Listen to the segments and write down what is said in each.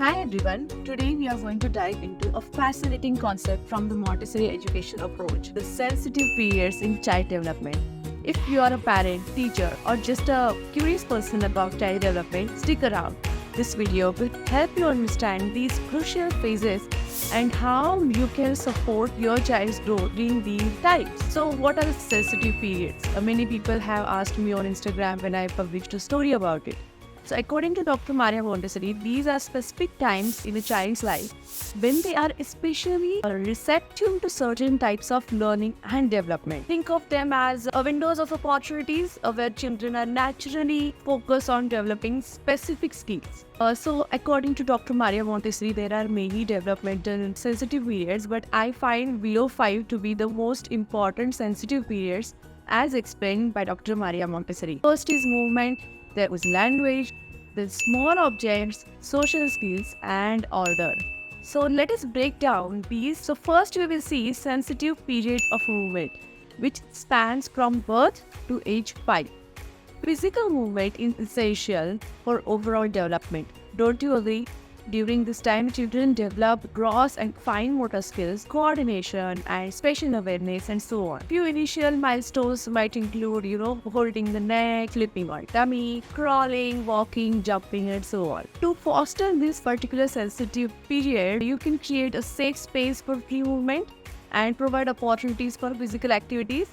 Hi everyone, today we are going to dive into a fascinating concept from the Montessori education approach, the sensitive periods in child development. If you are a parent, teacher, or just a curious person about child development, stick around. This video will help you understand these crucial phases and how you can support your child's growth during these times. So, what are the sensitive periods? Many people have asked me on Instagram when I published a story about it. So according to Dr. Maria Montessori, these are specific times in a child's life when they are especially receptive to certain types of learning and development. Think of them as windows of opportunities where children are naturally focused on developing specific skills. So according to Dr. Maria Montessori, there are many developmental and sensitive periods, but I find below 5 to be the most important sensitive periods as explained by Dr. Maria Montessori. First is movement. There was language, the small objects, social skills, and order. So let us break down these. So first we will see sensitive period of movement, which spans from birth to age 5. Physical movement is essential for overall development. Don't you agree? During this time, children develop gross and fine motor skills, coordination, and spatial awareness, and so on. Few initial milestones might include, holding the neck, flipping on tummy, crawling, walking, jumping, and so on. To foster this particular sensitive period, you can create a safe space for free movement and provide opportunities for physical activities.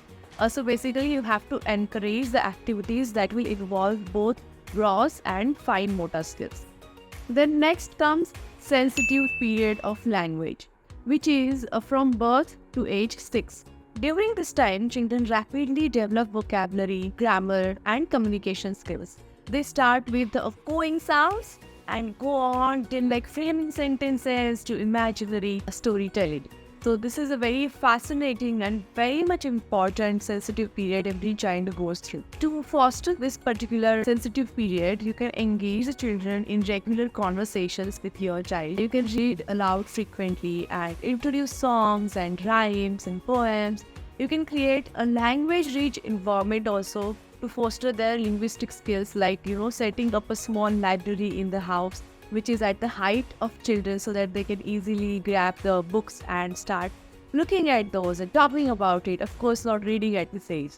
So basically, you have to encourage the activities that will involve both gross and fine motor skills. Then next comes sensitive period of language, which is from birth to age 6. During this time, children rapidly develop vocabulary, grammar, and communication skills. They start with the cooing sounds and go on till framing sentences to imaginary storytelling. So this is a very fascinating and very much important sensitive period every child goes through. To foster this particular sensitive period, you can engage the children in regular conversations with your child. You can read aloud frequently and introduce songs and rhymes and poems. You can create a language-rich environment also to foster their linguistic skills, setting up a small library in the house which is at the height of children so that they can easily grab the books and start looking at those and talking about it. Of course, not reading at this age.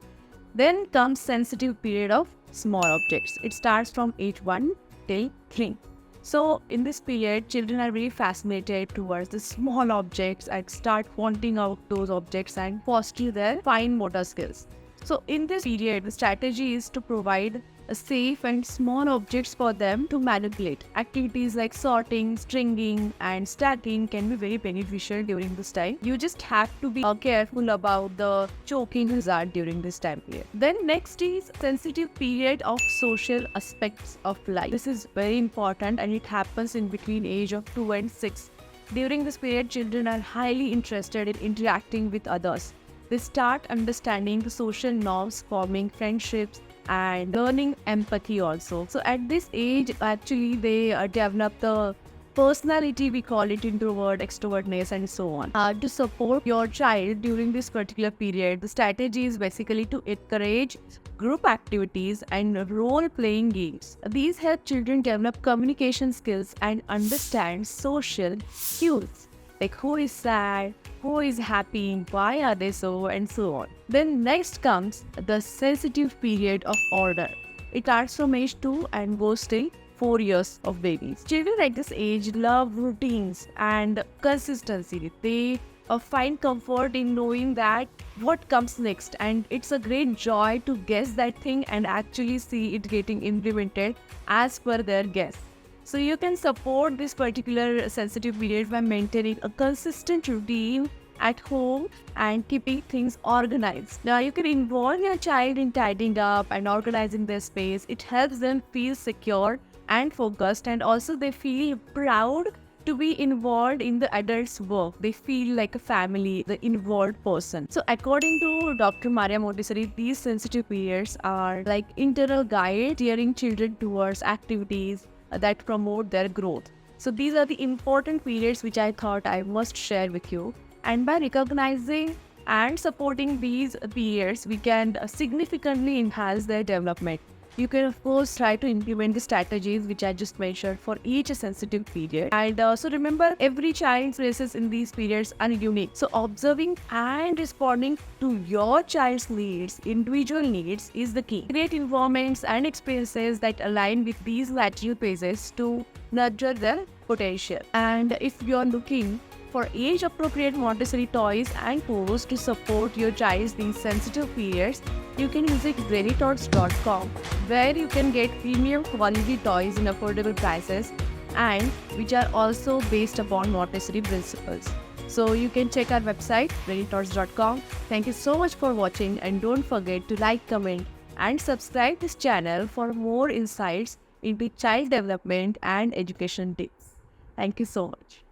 Then comes sensitive period of small objects. It starts from age 1 till 3. So in this period, children are very fascinated towards the small objects and start pointing out those objects and foster their fine motor skills. So in this period, the strategy is to provide a safe and small objects for them to manipulate. Activities like sorting, stringing, and stacking can be very beneficial during this time. You just have to be careful about the choking hazard during this time period. Then next is sensitive period of social aspects of life. This is very important and it happens in between age of 2 and 6. During this period, children are highly interested in interacting with others. They start understanding the social norms, forming friendships, and learning empathy also. So at this age, actually, they develop the personality, we call it introvert, extrovertness, and so on. To support your child during this particular period, the strategy is basically to encourage group activities and role-playing games. These help children develop communication skills and understand social cues, like who is sad, who is happy, why are they so, and so on. Then next comes the sensitive period of order. It starts from age 2 and goes till 4 years of babies. Children at this age love routines and consistency. They find comfort in knowing that what comes next, and it's a great joy to guess that thing and actually see it getting implemented as per their guess. So you can support this particular sensitive period by maintaining a consistent routine at home and keeping things organized. Now you can involve your child in tidying up and organizing their space. It helps them feel secure and focused, and also they feel proud to be involved in the adult's work. They feel like a family, the involved person. So according to Dr. Maria Montessori, these sensitive periods are like internal guide steering children towards activities that promote their growth. So these are the important periods which I thought I must share with you. And by recognizing and supporting these periods, we can significantly enhance their development. You can of course try to implement the strategies which I just mentioned for each sensitive period. And so remember, every child's races in these periods are unique. So observing and responding to your child's needs, individual needs, is the key. Create environments and experiences that align with these latitude phases to nurture their potential. And if you are looking for age-appropriate Montessori toys and tools to support your child's these sensitive periods, you can visit brainitoys.com, where you can get premium quality toys in affordable prices and which are also based upon Montessori principles. So you can check our website, brainitoys.com. Thank you so much for watching, and don't forget to like, comment and subscribe this channel for more insights into child development and education tips. Thank you so much.